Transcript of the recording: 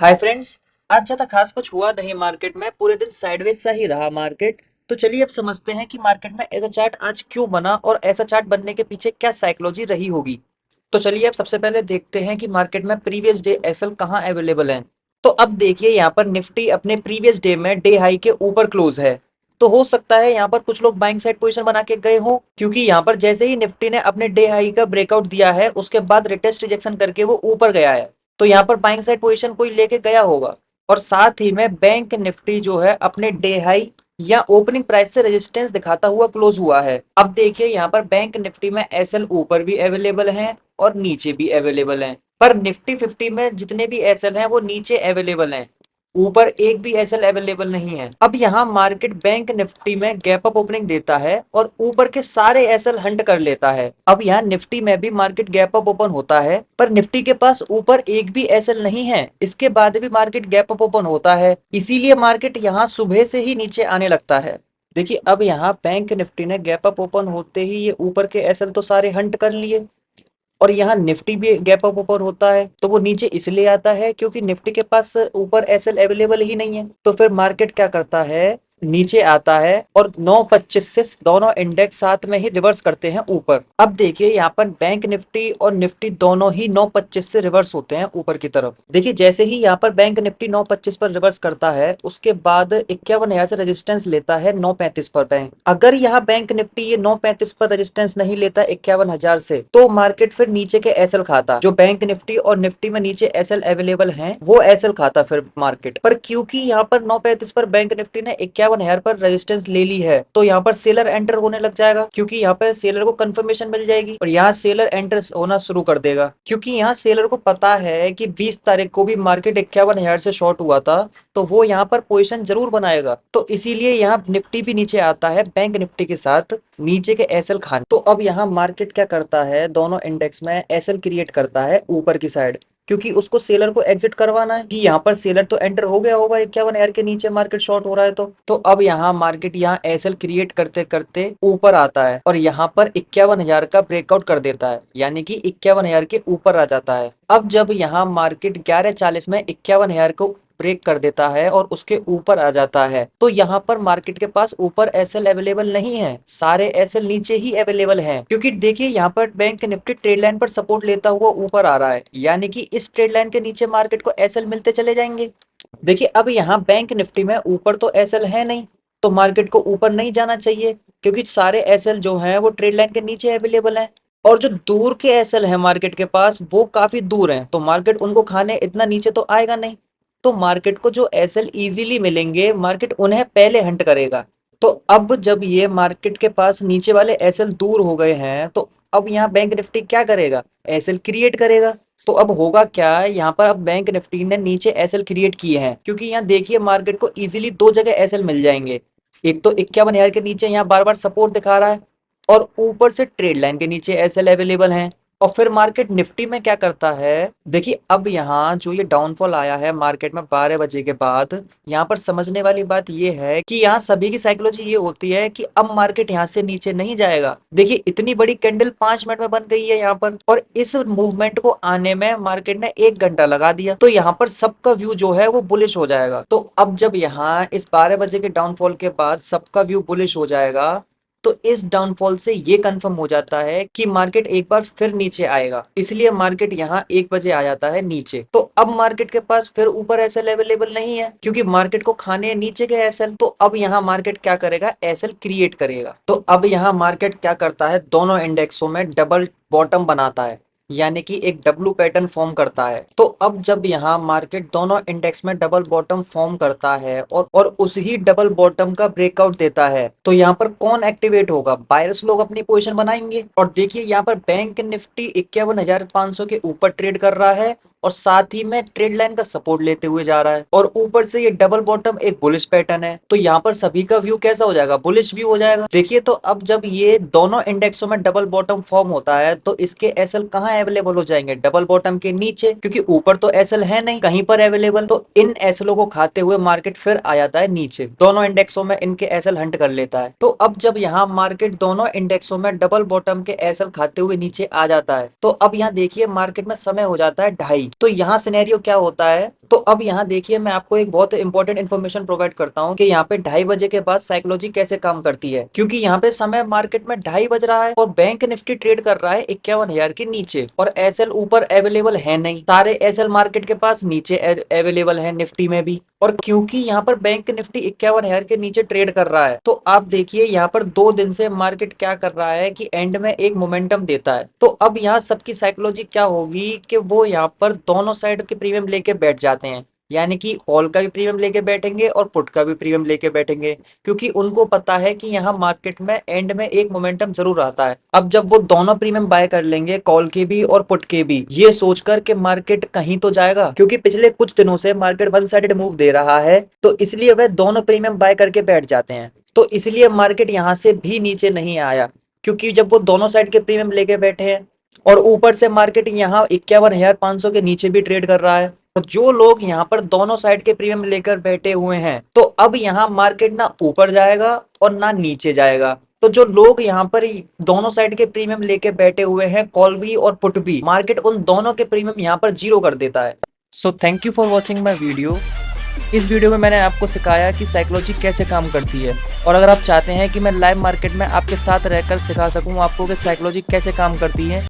Hi friends. आज ज्यादा खास कुछ हुआ नहीं मार्केट में, पूरे दिन साइडवेज सा ही रहा मार्केट। तो चलिए अब समझते हैं कि मार्केट में ऐसा चार्ट आज क्यों बना और ऐसा चार्ट बनने के पीछे क्या साइकोलॉजी रही होगी। तो चलिए अब सबसे पहले देखते हैं कि मार्केट में प्रीवियस डे एसएल कहाँ अवेलेबल है। तो अब देखिए यहाँ पर निफ्टी अपने प्रीवियस डे में डे हाई के ऊपर क्लोज है। तो हो सकता है यहाँ पर कुछ लोग बाइंग साइड पोजीशन बना के गए हो, क्योंकि यहाँ पर जैसे ही निफ्टी ने अपने डे हाई का ब्रेकआउट दिया है उसके बाद रिटेस्ट रिजेक्शन करके वो ऊपर गया है। तो यहाँ पर बाइंग साइड पोजीशन कोई लेके गया होगा। और साथ ही में बैंक निफ्टी जो है अपने डे हाई या ओपनिंग प्राइस से रेजिस्टेंस दिखाता हुआ क्लोज हुआ है। अब देखिए यहाँ पर बैंक निफ्टी में एसएल ऊपर भी अवेलेबल हैं और नीचे भी अवेलेबल हैं, पर निफ्टी 50 में जितने भी एसएल हैं वो नीचे अवेलेबल हैं, ऊपर एक भी एसएल अवेलेबल नहीं है। अब यहाँ मार्केट बैंक निफ्टी में गैप अप ओपनिंग देता है और ऊपर के सारे एसएल हंट कर लेता है। अब यहाँ निफ्टी में भी मार्केट गैप अप ओपन होता है, पर निफ्टी के पास ऊपर एक भी एसएल नहीं है, इसके बाद भी मार्केट गैप अप ओपन होता है, इसीलिए मार्केट यहाँ सुबह से ही नीचे आने लगता है। देखिए अब यहाँ बैंक निफ्टी ने गैप अप ओपन होते ही ये ऊपर के एसएल तो सारे हंट कर लिए, और यहाँ निफ्टी भी गैप अप ऊपर होता है तो वो नीचे इसलिए आता है क्योंकि निफ्टी के पास ऊपर एसएल अवेलेबल ही नहीं है। तो फिर मार्केट क्या करता है, नीचे आता है और 9.25 से दोनों इंडेक्स साथ में ही रिवर्स करते हैं ऊपर। अब देखिए यहाँ पर बैंक निफ्टी और निफ्टी दोनों ही 9.25 से रिवर्स होते हैं ऊपर की तरफ। देखिए जैसे ही यहाँ पर बैंक निफ्टी 9.25 पर रिवर्स करता है उसके बाद 51,000 से रेजिस्टेंस लेता है 9.35 पर बैंक। अगर यहाँ बैंक निफ्टी ये 9.35 पर रेजिस्टेंस नहीं लेता 51,000 से, तो मार्केट फिर नीचे के एसएल खाता, जो बैंक निफ्टी और निफ्टी में नीचे एसएल अवेलेबल हैं वो एसएल खाता फिर मार्केट पर। क्योंकि यहाँ पर 9.35 पर बैंक निफ्टी ने 51,000 पर रेजिस्टेंस ले ली है, तो यहाँ पर सेलर एंटर होने लग जाएगा, क्योंकि यहाँ पर सेलर को कंफर्मेशन मिल जाएगी और यहाँ सेलर एंटर होना शुरू कर देगा। क्योंकि यहाँ सेलर को पता है कि 20 तारीख को भी मार्केट 51,000 से शॉर्ट हुआ था, तो वो यहाँ पर पोजीशन जरूर बनाएगा, तो इसीलिए यहाँ निफ्टी भी नीचे आता है बैंक निफ्टी के साथ नीचे के एसएल खान। तो अब यहाँ मार्केट क्या करता है, दोनों इंडेक्स में एसएल क्रिएट करता है ऊपर की साइड, क्योंकि उसको सेलर को एग्जिट करवाना है कि यहाँ पर सेलर तो एंटर हो गया होगा 51,000 के नीचे मार्केट शॉर्ट हो रहा है। तो अब यहाँ मार्केट यहाँ एसएल क्रिएट करते करते ऊपर आता है और यहाँ पर 51,000 का ब्रेकआउट कर देता है, यानी कि 51,000 के ऊपर आ जाता है। अब जब यहाँ मार्केट 11:40 में 51,000 को ब्रेक कर देता है और उसके ऊपर आ जाता है, तो यहाँ पर मार्केट के पास ऊपर एसएल अवेलेबल नहीं है, सारे एसएल नीचे ही अवेलेबल हैं। क्योंकि देखिए यहाँ पर बैंक निफ्टी ट्रेड लाइन पर सपोर्ट लेता हुआ ऊपर आ रहा है, यानी कि इस ट्रेड लाइन के नीचे मार्केट को एसएल मिलते चले जाएंगे। देखिए अब यहाँ बैंक निफ्टी में ऊपर तो एसएल है नहीं, तो मार्केट को ऊपर नहीं जाना चाहिए, क्योंकि सारे एसएल जो हैं वो ट्रेड लाइन के नीचे अवेलेबल हैं। और जो दूर के एसएल है मार्केट के पास वो काफी दूर हैं, तो मार्केट उनको खाने इतना नीचे तो आएगा नहीं। तो मार्केट को जो एसएल इजीली मिलेंगे मार्केट उन्हें पहले हंट करेगा। तो अब जब ये मार्केट के पास नीचे वाले एसएल दूर हो गए हैं, तो अब यहाँ बैंक निफ्टी क्या करेगा, एसएल क्रिएट करेगा। तो अब होगा क्या, यहाँ पर अब बैंक निफ्टी ने नीचे एसएल क्रिएट किए हैं, क्योंकि यहाँ देखिए मार्केट को इजीली दो जगह एसएल मिल जाएंगे। एक तो 51,000 के नीचे यहाँ बार बार सपोर्ट दिखा रहा है, और ऊपर से ट्रेड लाइन के नीचे एसएल अवेलेबल हैं। और फिर मार्केट निफ्टी में क्या करता है, देखिए अब यहाँ जो ये डाउनफॉल आया है मार्केट में 12 बजे के बाद, यहाँ पर समझने वाली बात ये है कि यहाँ सभी की साइकोलॉजी ये होती है कि अब मार्केट यहाँ से नीचे नहीं जाएगा। देखिए इतनी बड़ी कैंडल 5 मिनट में बन गई है यहाँ पर, और इस मूवमेंट को आने में मार्केट ने 1 घंटा लगा दिया, तो यहाँ पर सबका व्यू जो है वो बुलिश हो जाएगा। तो अब जब यहाँ इस 12 बजे के डाउनफॉल के बाद सबका व्यू बुलिश हो जाएगा, तो इस डाउनफॉल से ये कंफर्म हो जाता है कि मार्केट एक बार फिर नीचे आएगा, इसलिए मार्केट यहाँ 1 बजे आ जाता है नीचे। तो अब मार्केट के पास फिर ऊपर एसएल अवेलेबल नहीं है, क्योंकि मार्केट को खाने हैं नीचे के एसएल। तो अब यहाँ मार्केट क्या करेगा, एसएल क्रिएट करेगा। तो अब यहाँ मार्केट क्या करता है, दोनों इंडेक्सों में डबल बॉटम बनाता है, यानी कि एक डब्लू पैटर्न फॉर्म करता है। तो अब जब यहाँ मार्केट दोनों इंडेक्स में डबल बॉटम फॉर्म करता है और उस ही डबल बॉटम का ब्रेकआउट देता है, तो यहाँ पर कौन एक्टिवेट होगा, बायर्स लोग अपनी पोजीशन बनाएंगे। और देखिए यहाँ पर बैंक निफ्टी 51,500 के ऊपर ट्रेड कर रहा है और साथ ही में ट्रेड लाइन का सपोर्ट लेते हुए जा रहा है, और ऊपर से ये डबल बॉटम एक बुलिश पैटर्न है, तो यहाँ पर सभी का व्यू कैसा हो जाएगा, बुलिश व्यू हो जाएगा। देखिए तो अब जब ये दोनों इंडेक्सों में डबल बॉटम फॉर्म होता है, तो इसके एसएल कहाँ अवेलेबल हो जाएंगे, डबल बॉटम के नीचे, क्योंकि ऊपर तो एसएल है नहीं कहीं पर अवेलेबल। तो इन एसएलों को खाते हुए मार्केट फिर आ जाता है नीचे, दोनों इंडेक्सों में इनके एसएल हंट कर लेता है। तो अब जब यहाँ मार्केट दोनों इंडेक्सों में डबल बॉटम के एसएल खाते हुए नीचे आ जाता है, तो अब यहाँ देखिए मार्केट में समय हो जाता है 2:30, तो यहाँ सिनेरियो क्या होता है, तो अब यहाँ देखिए मैं आपको एक बहुत इंपॉर्टेंट इन्फॉर्मेशन प्रोवाइड करता हूँ कि यहाँ पे 2:30 बजे के बाद साइकोलॉजी कैसे काम करती है। क्योंकि यहाँ पे समय मार्केट में 2:30 बज रहा है और बैंक निफ्टी ट्रेड कर रहा है 51,000 के नीचे और एसएल ऊपर अवेलेबल है नहीं, सारे एसएल मार्केट के पास नीचे अवेलेबल है निफ्टी में भी। और क्योंकि यहाँ पर बैंक निफ्टी 51,000 के नीचे ट्रेड कर रहा है, तो आप देखिए यहाँ पर 2 दिन से मार्केट क्या कर रहा है कि एंड में एक मोमेंटम देता है। तो अब यहाँ सबकी साइकोलॉजी क्या होगी कि वो यहाँ पर दोनों साइड के प्रीमियम लेके बैठ जाते हैं, यानी कि कॉल का भी प्रीमियम लेके बैठेंगे और पुट का भी प्रीमियम लेके बैठेंगे, क्योंकि उनको पता है कि यहाँ मार्केट में एंड में एक मोमेंटम जरूर आता है। अब जब वो दोनों प्रीमियम बाय कर लेंगे, कॉल के भी और पुट के भी, ये सोचकर कि मार्केट कहीं तो जाएगा, क्योंकि पिछले कुछ दिनों से मार्केट वन साइडेड मूव दे रहा है, तो इसलिए वह दोनों प्रीमियम बाय करके बैठ जाते हैं। तो इसलिए मार्केट यहाँ से भी नीचे नहीं आया, क्योंकि जब वो दोनों साइड के प्रीमियम लेके बैठे हैं और ऊपर से मार्केट यहाँ 51,500 के नीचे भी ट्रेड कर रहा है, तो जो लोग यहाँ पर दोनों साइड के प्रीमियम लेकर बैठे हुए हैं, तो अब यहाँ मार्केट ना ऊपर जाएगा और ना नीचे जाएगा। तो जो लोग यहाँ पर दोनों साइड के प्रीमियम लेके बैठे हुए हैं, कॉल भी और पुट भी, मार्केट उन दोनों के प्रीमियम यहाँ पर जीरो कर देता है। So thank you for watching my video. इस वीडियो में मैंने आपको सिखाया कि साइकोलॉजी कैसे काम करती है, और अगर आप चाहते हैं कि मैं लाइव मार्केट में आपके साथ रहकर सिखा सकूं आपको कि साइकोलॉजी कैसे काम करती है,